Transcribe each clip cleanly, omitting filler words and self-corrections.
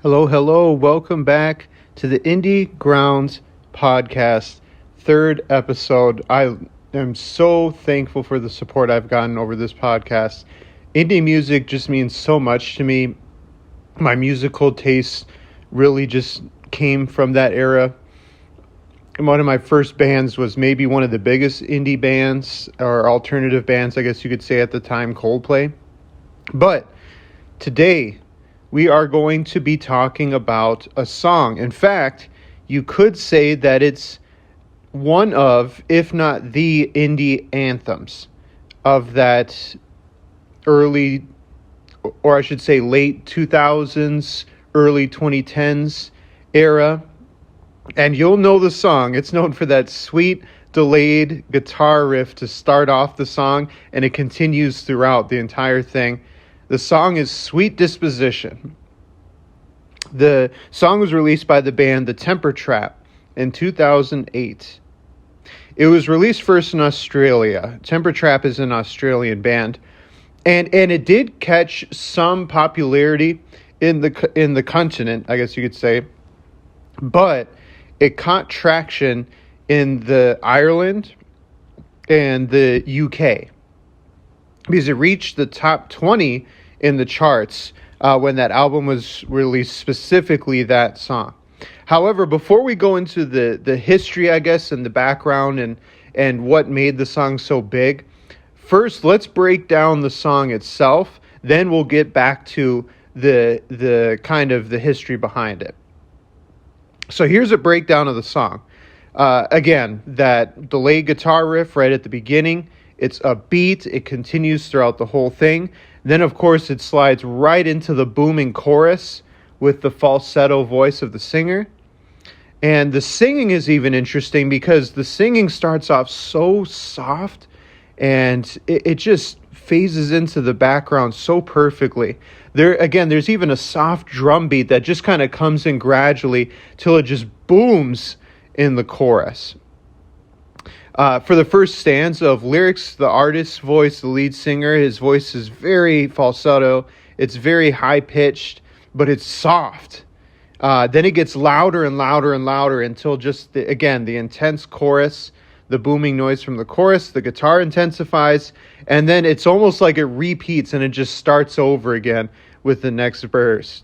Hello, hello. Welcome back to the Indie Grounds podcast, third episode. I am so thankful for the support I've gotten over this podcast. Indie music just means so much to me. My musical taste really just came from that era. One of my first bands was maybe one of the biggest indie bands or alternative bands, I guess you could say at the time, Coldplay. But today, we are going to be talking about a song. In fact, you could say that it's one of, if not the indie anthems of that early, or I should say late 2000s, early 2010s era. And you'll know the song. It's known for that sweet, delayed guitar riff to start off the song, and it continues throughout the entire thing. The song is Sweet Disposition. The song was released by the band The Temper Trap in 2008. It was released first in Australia. Temper Trap is an Australian band. And it did catch some popularity in the continent, I guess you could say. But it caught traction in the Ireland and the UK. Because it reached the top 20 in the charts when that album was released, specifically that song. However, before we go into the history, I guess, and the background and what made the song so big, first let's break down the song itself. Then we'll get back to the kind of the history behind it. So here's a breakdown of the song. Again, that delayed guitar riff right at the beginning. It's upbeat. It continues throughout the whole thing. Then, of course, it slides right into the booming chorus with the falsetto voice of the singer. And the singing is even interesting because the singing starts off so soft and it just phases into the background so perfectly. There's even a soft drum beat that just kind of comes in gradually till it just booms in the chorus. For the first stanza of lyrics, the artist's voice, the lead singer, his voice is very falsetto. It's very high-pitched, but it's soft. Then it gets louder and louder and louder until just, the intense chorus, the booming noise from the chorus, the guitar intensifies, and then it's almost like it repeats and it just starts over again with the next verse.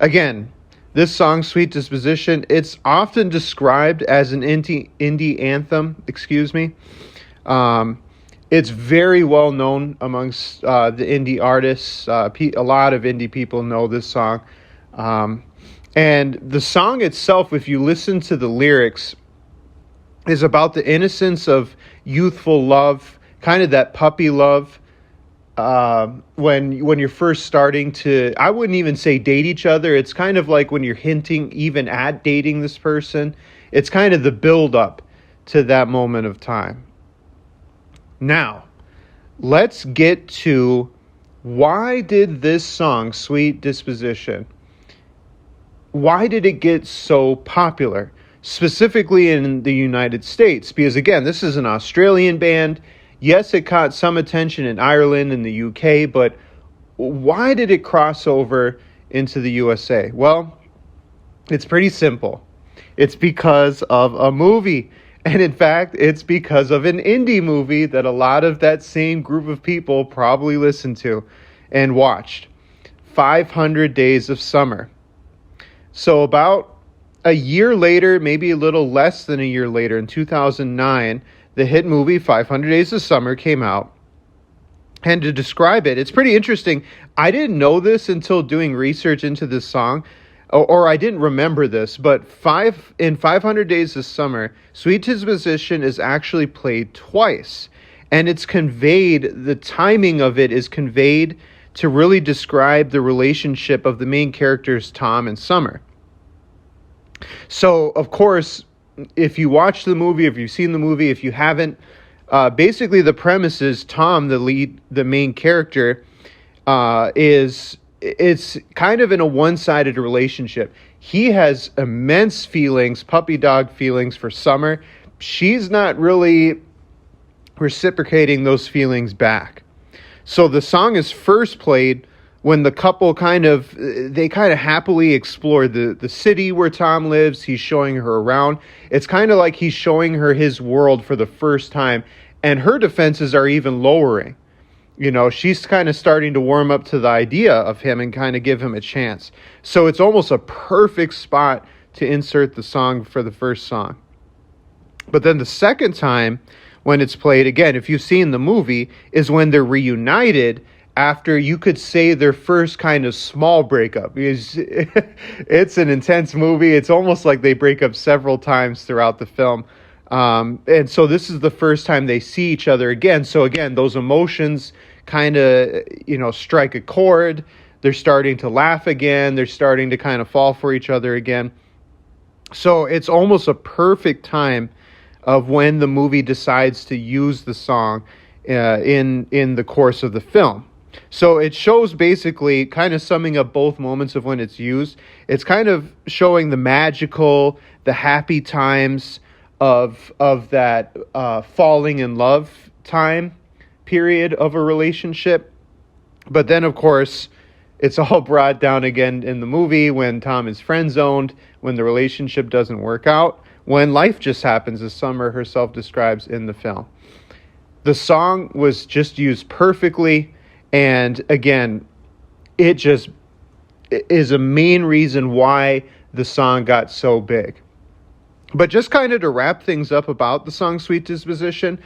Again, this song, Sweet Disposition, it's often described as an indie anthem, It's very well known amongst the indie artists. A lot of indie people know this song. And the song itself, if you listen to the lyrics, is about the innocence of youthful love, kind of that puppy love. When you're first starting to, I wouldn't even say date each other. It's kind of like when you're hinting even at dating this person. It's kind of the build up to that moment of time. Now, let's get to why did this song, Sweet Disposition, why did it get so popular, specifically in the United States? Because again, this is an Australian band. Yes, it caught some attention in Ireland and the UK, but why did it cross over into the USA? Well, it's pretty simple. It's because of a movie. And in fact, it's because of an indie movie that a lot of that same group of people probably listened to and watched. 500 Days of Summer. So about a year later, maybe a little less than a year later, in 2009, the hit movie 500 Days of Summer came out. And to describe it, it's pretty interesting. I didn't know this until doing research into this song, or I didn't remember this, but in 500 Days of Summer, Sweet Disposition is actually played twice. And it's conveyed, the timing of it is conveyed to really describe the relationship of the main characters, Tom and Summer. So, of course, if you watch the movie, if you've seen the movie, if you haven't, basically the premise is Tom, the main character, it's kind of in a one-sided relationship. He has immense feelings, puppy dog feelings for Summer. She's not really reciprocating those feelings back. So the song is first played when the couple they kind of happily explore the city where Tom lives. He's showing her around. It's kind of like he's showing her his world for the first time, and her defenses are even lowering. She's kind of starting to warm up to the idea of him and kind of give him a chance. So it's almost a perfect spot to insert the song for the first song. But then the second time when it's played, again, if you've seen the movie, is when they're reunited after, you could say, their first kind of small breakup. Because it's an intense movie. It's almost like they break up several times throughout the film. And so this is the first time they see each other again. So again, those emotions kind of, strike a chord. They're starting to laugh again. They're starting to kind of fall for each other again. So it's almost a perfect time of when the movie decides to use the song in the course of the film. So it shows, basically kind of summing up both moments of when it's used. It's kind of showing the magical, the happy times of that falling in love time period of a relationship. But then, of course, it's all brought down again in the movie when Tom is friend-zoned, when the relationship doesn't work out, when life just happens, as Summer herself describes in the film. The song was just used perfectly, and again, it just is a main reason why the song got so big. But just kind of to wrap things up about the song Sweet Disposition,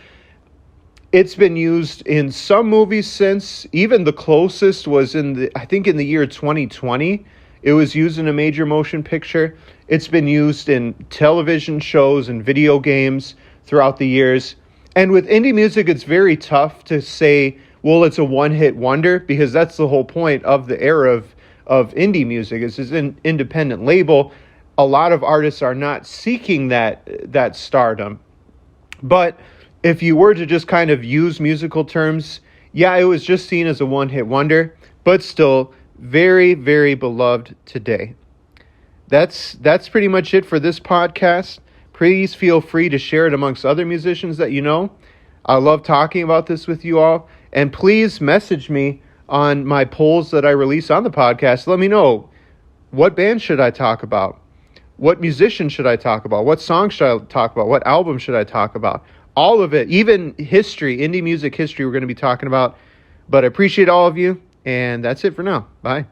it's been used in some movies since. Even the closest was in the year 2020. It was used in a major motion picture. It's been used in television shows and video games throughout the years. And with indie music, it's very tough to say, well, it's a one-hit wonder, because that's the whole point of the era of indie music. It's an independent label. A lot of artists are not seeking that stardom. But if you were to just kind of use musical terms, yeah, it was just seen as a one-hit wonder, but still very, very beloved today. That's pretty much it for this podcast. Please feel free to share it amongst other musicians that you know. I love talking about this with you all. And please message me on my polls that I release on the podcast. Let me know, what band should I talk about? What musician should I talk about? What song should I talk about? What album should I talk about? All of it, even history, indie music history, we're going to be talking about. But I appreciate all of you, and that's it for now. Bye.